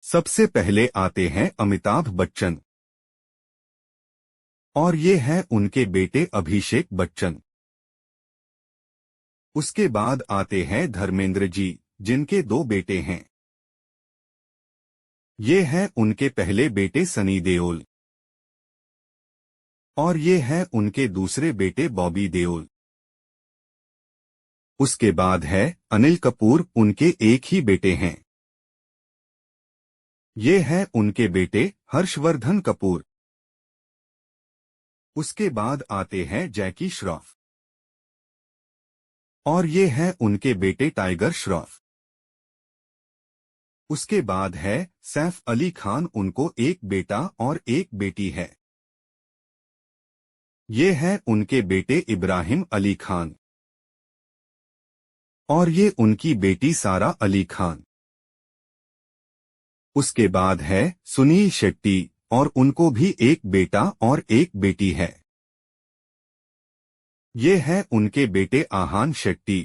सबसे पहले आते हैं अमिताभ बच्चन और ये हैं उनके बेटे अभिषेक बच्चन। उसके बाद आते हैं धर्मेंद्र जी, जिनके 2 बेटे हैं। ये हैं उनके पहले बेटे सनी देओल और ये हैं उनके दूसरे बेटे बॉबी देओल। उसके बाद है अनिल कपूर, उनके एक ही बेटे हैं। ये हैं उनके बेटे हर्षवर्धन कपूर। उसके बाद आते हैं जैकी श्रॉफ और ये हैं उनके बेटे टाइगर श्रॉफ। उसके बाद है सैफ अली खान, उनको एक बेटा और एक बेटी है। ये हैं उनके बेटे इब्राहिम अली खान और ये उनकी बेटी सारा अली खान। उसके बाद है सुनील शेट्टी और उनको भी एक बेटा और एक बेटी है। ये हैं उनके बेटे आहान शेट्टी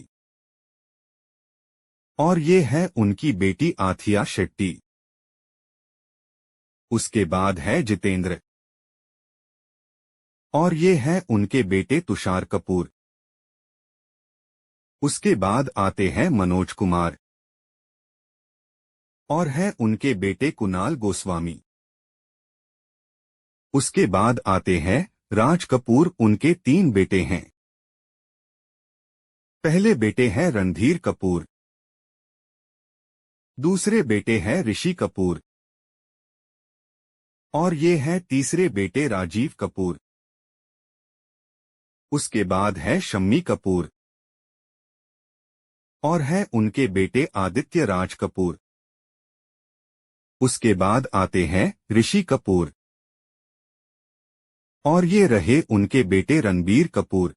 और ये है उनकी बेटी आथिया शेट्टी। उसके बाद है जितेंद्र और ये हैं उनके बेटे तुषार कपूर। उसके बाद आते हैं मनोज कुमार और है उनके बेटे कुणाल गोस्वामी। उसके बाद आते हैं राज कपूर, उनके 3 बेटे हैं। पहले बेटे हैं रणधीर कपूर, दूसरे बेटे हैं ऋषि कपूर और ये है तीसरे बेटे राजीव कपूर। उसके बाद है शम्मी कपूर और है उनके बेटे आदित्य राज कपूर। उसके बाद आते हैं ऋषि कपूर और ये रहे उनके बेटे रणबीर कपूर।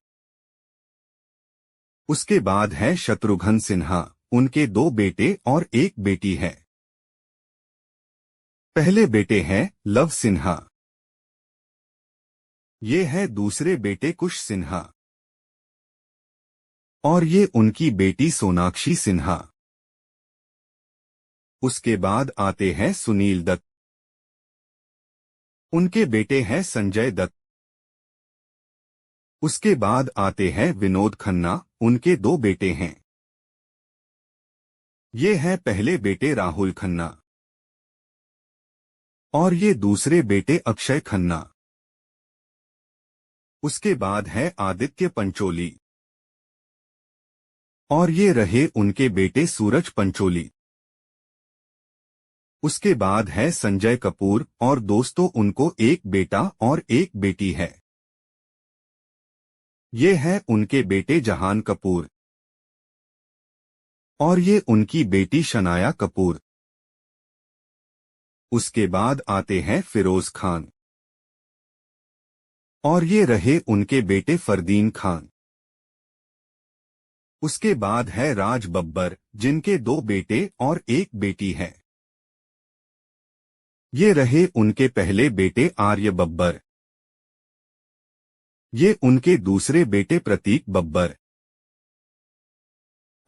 उसके बाद है शत्रुघ्न सिन्हा, उनके 2 बेटे और एक बेटी है। पहले बेटे हैं लव सिन्हा, ये है दूसरे बेटे कुश सिन्हा और ये उनकी बेटी सोनाक्षी सिन्हा। उसके बाद आते हैं सुनील दत्त, उनके बेटे हैं संजय दत्त। उसके बाद आते हैं विनोद खन्ना, उनके 2 बेटे हैं। ये है पहले बेटे राहुल खन्ना और ये दूसरे बेटे अक्षय खन्ना। उसके बाद है आदित्य पंचोली और ये रहे उनके बेटे सूरज पंचोली। उसके बाद है संजय कपूर और दोस्तों उनको एक बेटा और एक बेटी है। ये है उनके बेटे जहान कपूर और ये उनकी बेटी शनाया कपूर। उसके बाद आते हैं फिरोज खान और ये रहे उनके बेटे फरदीन खान। उसके बाद है राज बब्बर, जिनके 2 बेटे और एक बेटी है। ये रहे उनके पहले बेटे आर्य बब्बर, ये उनके दूसरे बेटे प्रतीक बब्बर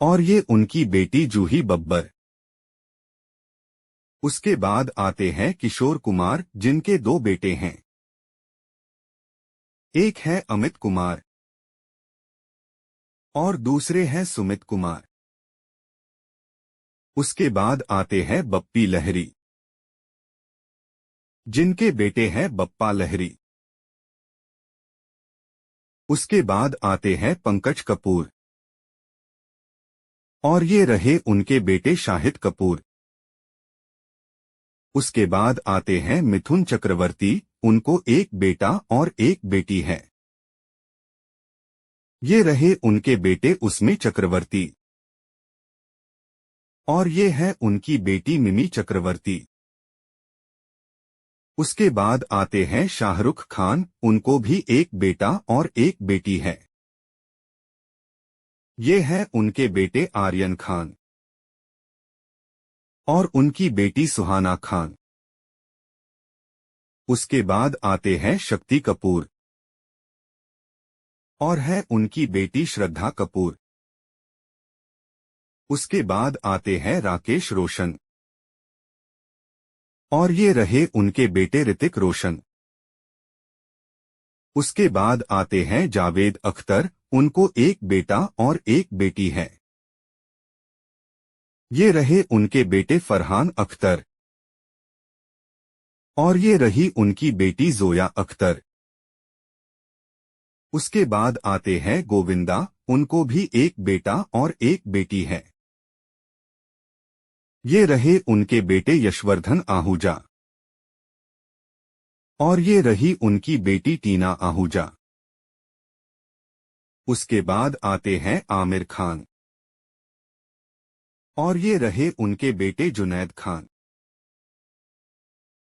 और ये उनकी बेटी जूही बब्बर। उसके बाद आते हैं किशोर कुमार, जिनके 2 बेटे हैं। एक है अमित कुमार और दूसरे हैं सुमित कुमार। उसके बाद आते हैं बप्पी लहरी, जिनके बेटे हैं बप्पा लहरी। उसके बाद आते हैं पंकज कपूर और ये रहे उनके बेटे शाहिद कपूर। उसके बाद आते हैं मिथुन चक्रवर्ती, उनको एक बेटा और एक बेटी है। ये रहे उनके बेटे उस्मी चक्रवर्ती और ये है उनकी बेटी मिमी चक्रवर्ती। उसके बाद आते हैं शाहरुख खान, उनको भी एक बेटा और एक बेटी है। ये है उनके बेटे आर्यन खान और उनकी बेटी सुहाना खान। उसके बाद आते हैं शक्ति कपूर और है उनकी बेटी श्रद्धा कपूर। उसके बाद आते हैं राकेश रोशन और ये रहे उनके बेटे ऋतिक रोशन। उसके बाद आते हैं जावेद अख्तर, उनको एक बेटा और एक बेटी है। ये रहे उनके बेटे फरहान अख्तर। और ये रही उनकी बेटी जोया अख्तर। उसके बाद आते हैं गोविंदा, उनको भी एक बेटा और एक बेटी है। ये रहे उनके बेटे यशवर्धन आहूजा। और ये रही उनकी बेटी टीना आहूजा। उसके बाद आते हैं आमिर खान। और ये रहे उनके बेटे जुनैद खान।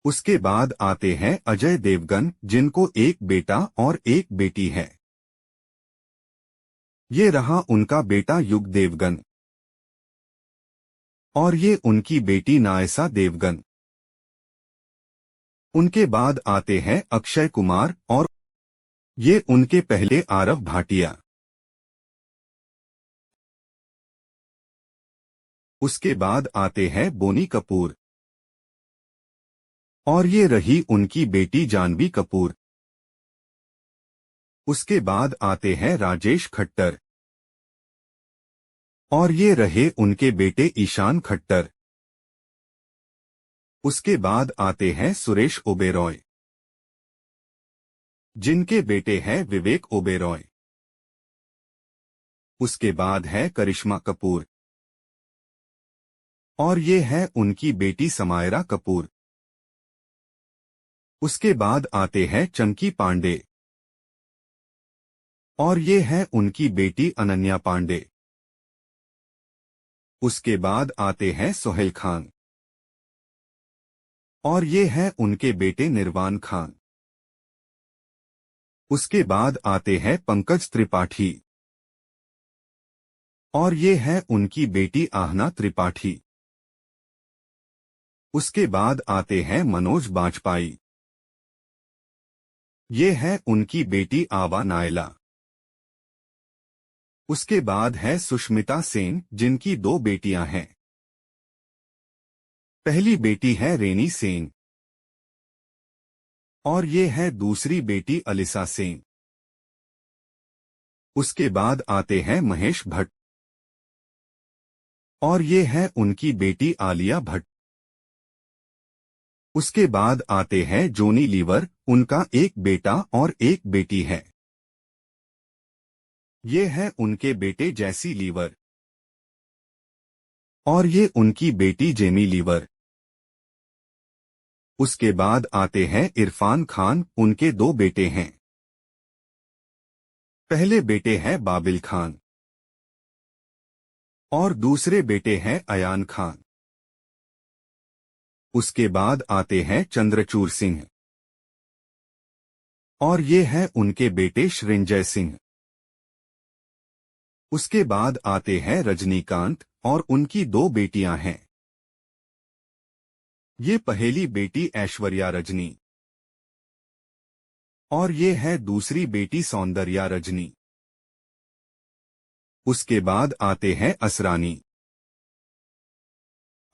उसके बाद आते हैं अजय देवगन, जिनको एक बेटा और एक बेटी है। ये रहा उनका बेटा युग देवगन। और ये उनकी बेटी नायसा देवगन। उनके बाद आते हैं अक्षय कुमार, और ये उनके पहले आरव भाटिया। उसके बाद आते हैं बोनी कपूर। और ये रही उनकी बेटी जानवी कपूर। उसके बाद आते हैं राजेश खट्टर। और ये रहे उनके बेटे ईशान खट्टर। उसके बाद आते हैं सुरेश ओबेरॉय, जिनके बेटे हैं विवेक ओबेरॉय। उसके बाद है करिश्मा कपूर। और ये है उनकी बेटी समायरा कपूर। उसके बाद आते हैं चंकी पांडे। और ये है उनकी बेटी अनन्या पांडे। उसके बाद आते हैं सोहेल खान। और ये है उनके बेटे निर्वाण खान। उसके बाद आते हैं पंकज त्रिपाठी। और ये है उनकी बेटी आहना त्रिपाठी। उसके बाद आते हैं मनोज बाजपेयी। ये है उनकी बेटी आवा नायला। उसके बाद है सुष्मिता सेन, जिनकी दो बेटियां हैं। पहली बेटी है रेनी सेन। और ये है दूसरी बेटी अलिसा सेन। उसके बाद आते हैं महेश भट्ट। और ये है उनकी बेटी आलिया भट्ट। उसके बाद आते हैं जोनी लीवर, उनका एक बेटा और एक बेटी है। ये है उनके बेटे जैसी लीवर। और ये उनकी बेटी जेमी लीवर। उसके बाद आते हैं इरफान खान, उनके दो बेटे हैं। पहले बेटे हैं बाबिल खान। और दूसरे बेटे हैं अयान खान। उसके बाद आते हैं चंद्रचूर सिंह। और ये है उनके बेटे श्रृंजय सिंह। उसके बाद आते हैं रजनीकांत, और उनकी दो बेटियां हैं। ये पहली बेटी ऐश्वर्या रजनी। और ये है दूसरी बेटी सौंदर्या रजनी। उसके बाद आते हैं असरानी।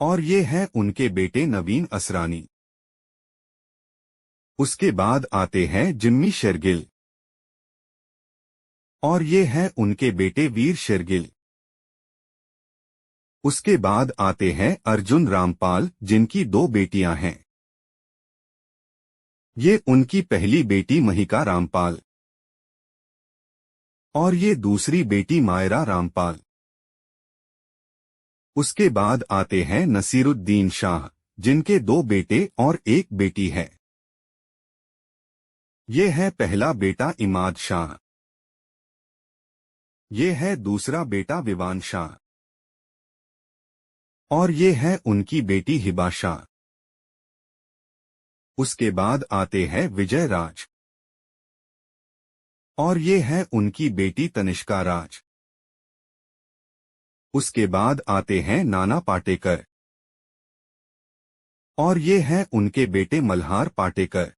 और ये है उनके बेटे नवीन असरानी। उसके बाद आते हैं जिम्मी शेरगिल। और ये है उनके बेटे वीर शेरगिल। उसके बाद आते हैं अर्जुन रामपाल, जिनकी दो बेटियां हैं। ये उनकी पहली बेटी महिका रामपाल। और ये दूसरी बेटी मायरा रामपाल। उसके बाद आते हैं नसीरुद्दीन शाह, जिनके दो बेटे और एक बेटी है। ये है पहला बेटा इमाद शाह। ये है दूसरा बेटा विवान शाह। और ये है उनकी बेटी हिबा शाह। उसके बाद आते हैं विजय राज। और ये है उनकी बेटी तनिष्का राज। उसके बाद आते हैं नाना पाटेकर। और ये है उनके बेटे मल्हार पाटेकर।